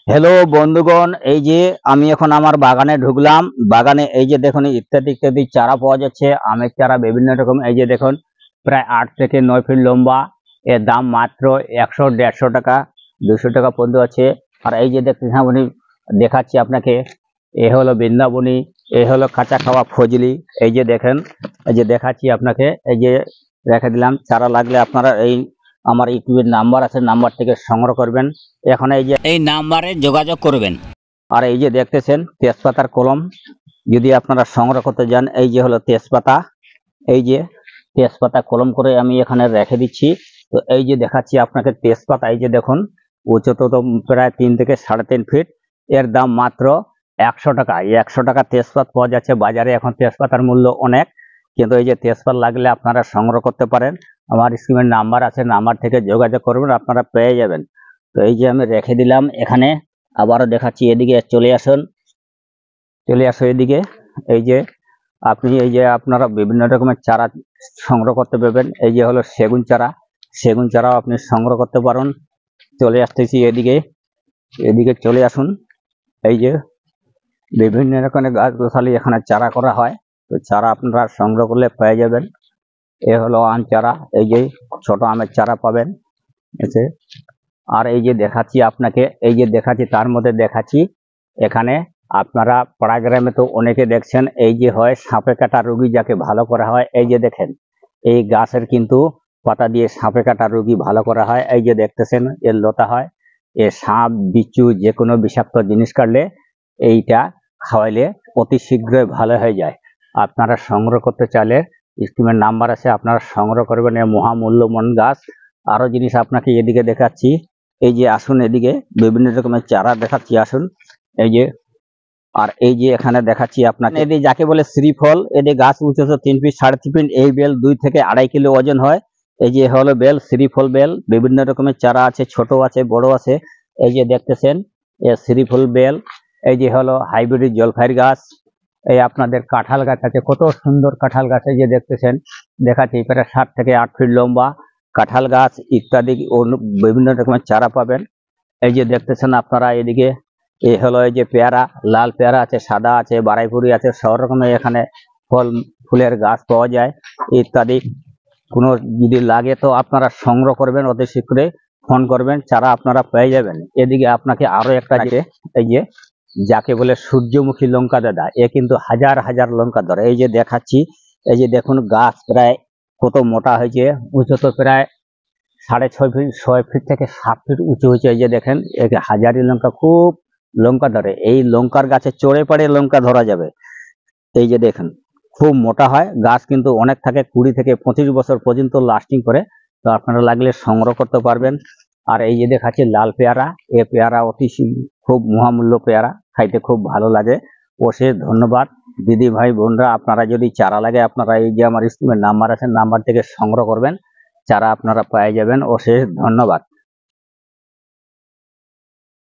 Hello বন্ধুগণ, এই যে আমি এখন আমার বাগানে ঢুকলাম। বাগানে এই যে দেখুন ইত্যাদি ইত্যাদি চারা পাওয়া যাচ্ছে, আমের চারা বিভিন্ন রকম। এই যে দেখুন প্রায় 8 থেকে 9 ফিট লম্বা। এর দাম মাত্র 100-150 টাকা, 200 টাকা পর্যন্ত আছে। আর এই যে দেখতে দেখাচ্ছি আপনাকে, এ হলো বৃন্দাবনী, এ হলো কাঁচা খাওয়া ফজলি। এই যে দেখেন, এই যে দেখাচ্ছি আপনাকে, এই যে রেখে দিলাম। চারা লাগলে আপনারা এই আমার ইউটিউবের নাম্বার আছে, নাম্বার থেকে সংগ্রহ করবেন। এখন এই যে এই নাম্বারে যোগাযোগ করবেন। আর এই যে দেখতেছেন তেজপাতার কলম, যদি আপনারা সংগ্রহ করতে যান, এই যে হলো তেজপাতা। এই যে তেজপাতা কলম করে আমি এখানে রেখে দিচ্ছি। তো এই যে দেখাচ্ছি আপনাকে তেজপাতা, এই যে দেখুন উচ্চতা তো প্রায় 3 থেকে 3.5 ফিট। এর দাম মাত্র 100 টাকা। এই 100 টাকা তেজপাত পাওয়া যাচ্ছে বাজারে। এখন তেজপাতার মূল্য অনেক, কিন্তু এই যে তেজপাত লাগলে আপনারা সংগ্রহ করতে পারেন। আমার স্ক্রিনের নাম্বার আছে, নাম্বার থেকে যোগাযোগ করবেন, আপনারা পেয়ে যাবেন। তো এই যে আমি রেখে দিলাম এখানে। আবারও দেখাচ্ছি, এদিকে চলে আসুন, চলে আসো এদিকে। এই যে আপনি এই যে আপনারা বিভিন্ন রকমের চারা সংগ্রহ করতে পারবেন। এই যে হলো সেগুন চারা, সেগুন চারাও আপনি সংগ্রহ করতে পারেন। চলে আসতেছি এদিকে, এদিকে চলে আসুন। এই যে বিভিন্ন রকমের গাছ গোছালি এখানে চারা করা হয়, তো চারা আপনারা সংগ্রহ করলে পেয়ে যাবেন। এ হলো আম চারা, এই যে ছোট আমের চারা পাবেন এতে। আর এই যে দেখাচ্ছি আপনাকে, এই যে দেখাচ্ছি তার মধ্যে দেখাচ্ছি এখানে আপনারা পাড়া গ্রামে তো অনেকে দেখছেন, এই যে হয় সাপে কাটা রোগী যাকে ভালো করা হয়। এই যে দেখেন এই গাছের কিন্তু পাতা দিয়ে সাপে কাটা রোগী ভালো করা হয়। এই যে দেখতেছেন এর লতা হয়। এ সাপ বিচ্ছু যে কোনো বিষাক্ত জিনিস কাটলে এইটা খাওয়াইলে অতি শীঘ্রই ভালো হয়ে যায়। আপনারা সংগ্রহ করতে চাইলে স্কিমের নাম্বার আছে, আপনারা সংগ্রহ করবেন। এ মহামূল্যবান গাছ। আরো জিনিস আপনাকে এদিকে দেখাচ্ছি, এই যে আসুন এদিকে বিভিন্ন রকমের চারা দেখাচ্ছি, আসুন এই যে। আর এই যে এখানে দেখাচ্ছি আপনাকে, এটি যাকে বলে শ্রীফল। এটি গাছ উচ্চতা 3 ফিট 3.5 ফিট। এই বেল 2 থেকে 2.5 কিলো ওজন হয়। এই যে হলো বেল, শ্রীফল বেল। বিভিন্ন রকমের চারা আছে, ছোট আছে, বড় আছে। এই যে দেখতেছেন এ শ্রীফল বেল। এই যে হলো হাইব্রিড জলফাইয়ের গাছ। এই আপনাদের কাঁঠাল গাছ আছে, কত সুন্দর কাঁঠাল গাছ। এই যে দেখতেছেন দেখাচ্ছি প্রায় 7 থেকে 8 ফিট লম্বা কাঁঠাল গাছ ইত্যাদি বিভিন্ন রকমের চারা পাবেন। এই যে দেখতেছেন আপনারা এদিকে, এই হলো এই যে পেয়ারা, লাল পেয়ারা আছে, সাদা আছে, বারাইপুরি আছে, সব রকমের এখানে ফল ফুলের গাছ পাওয়া যায় ইত্যাদি। কোনো যদি লাগে তো আপনারা সংগ্রহ করবেন, অতি শীঘ্রই ফোন করবেন, চারা আপনারা পেয়ে যাবেন। এদিকে আপনাকে আরো একটা যে এই যে যাকে বলে সূর্যমুখী লঙ্কা দাদা, এ কিন্তু হাজার হাজার লঙ্কা ধরে। এই যে দেখাচ্ছি, এই যে দেখুন গাছ প্রায় কত মোটা হয়েছে, উচ্চতা প্রায় 6.5 ফিট, 6 ফিট থেকে 7 ফিট উঁচু হয়েছে। এই যে দেখেন একে হাজারি লঙ্কা, খুব লঙ্কা ধরে। এই লঙ্কার গাছে চড়ে পড়ে লঙ্কা ধরা যাবে। এই যে দেখেন খুব মোটা হয় গাছ, কিন্তু অনেক থাকে, 20 থেকে 25 বছর পর্যন্ত লাস্টিং করে। তো আপনারা লাগলে সংগ্রহ করতে পারবেন। আর এই যে দেখাচ্ছি লাল পেয়ারা, এ পেয়ারা খুব মহামূল্য পেয়ারা, খাইতে খুব ভালো লাগে। অশেষ ধন্যবাদ দিদি ভাই বোনরা। আপনারা যদি চারা লাগে, আপনারা এই যে আমার স্ক্রিনের নাম্বার আছে, নাম্বার থেকে সংগ্রহ করবেন, চারা আপনারা পেয়ে যাবেন। অশেষ ধন্যবাদ।